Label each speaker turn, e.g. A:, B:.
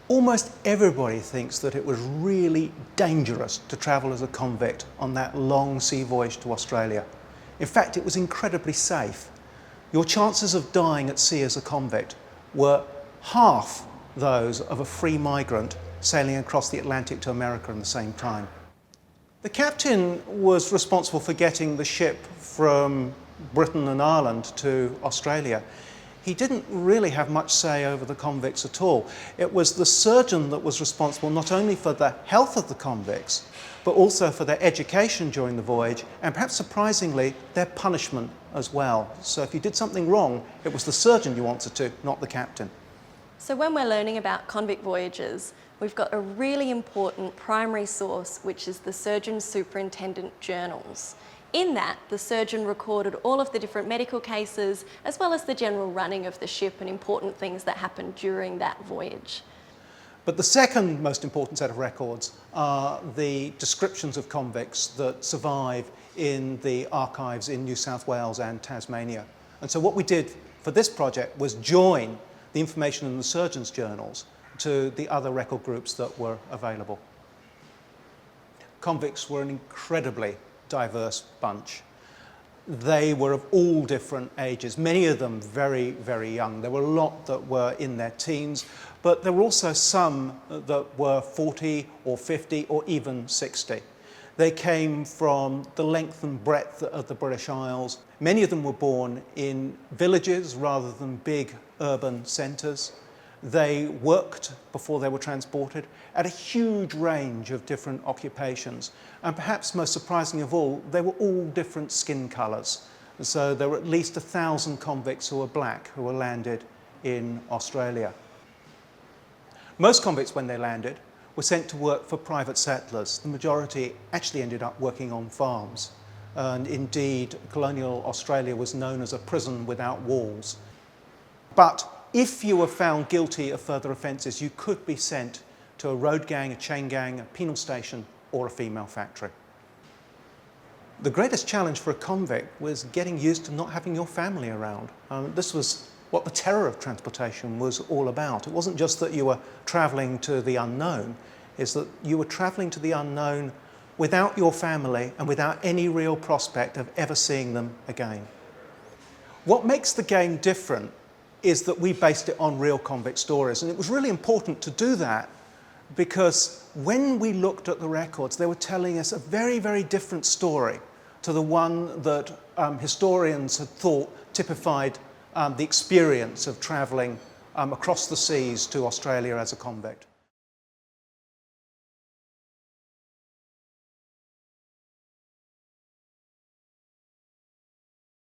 A: Almost everybody thinks that it was really dangerous to travel as a convict on that long sea voyage to Australia. In fact, it was incredibly safe. Your chances of dying at sea as a convict were half those of a free migrant sailing across the Atlantic to America in the same time. The captain was responsible for getting the ship from Britain and Ireland to Australia. He didn't really have much say over the convicts at all. It was the surgeon that was responsible not only for the health of the convicts, but also for their education during the voyage, and perhaps surprisingly, their punishment as well. So if you did something wrong, it was the surgeon you answered to, not the captain.
B: So when we're learning about convict voyages, we've got a really important primary source, which is the surgeon superintendent journals. In that, the surgeon recorded all of the different medical cases, as well as the general running of the ship and important things that happened during that voyage.
A: But the second most important set of records are the descriptions of convicts that survive in the archives in New South Wales and Tasmania. And so what we did for this project was join the information in the surgeons' journals to the other record groups that were available. Convicts were an incredibly diverse bunch. They were of all different ages, many of them very, very young. There were a lot that were in their teens, but there were also some that were 40 or 50 or even 60. They came from the length and breadth of the British Isles. Many of them were born in villages rather than big urban centres. They worked before they were transported at a huge range of different occupations. And perhaps most surprising of all, they were all different skin colours. And so there were at least 1,000 convicts who were black who were landed in Australia. Most convicts, when they landed, were sent to work for private settlers. The majority actually ended up working on farms. And indeed, colonial Australia was known as a prison without walls. But if you were found guilty of further offences, you could be sent to a road gang, a chain gang, a penal station, or a female factory. The greatest challenge for a convict was getting used to not having your family around. This was what the terror of transportation was all about. It wasn't just that you were travelling to the unknown, it's that you were travelling to the unknown without your family and without any real prospect of ever seeing them again. What makes the game different is that we based it on real convict stories. And it was really important to do that because when we looked at the records, they were telling us a very, very different story to the one that historians had thought typified the experience of travelling across the seas to Australia as a convict.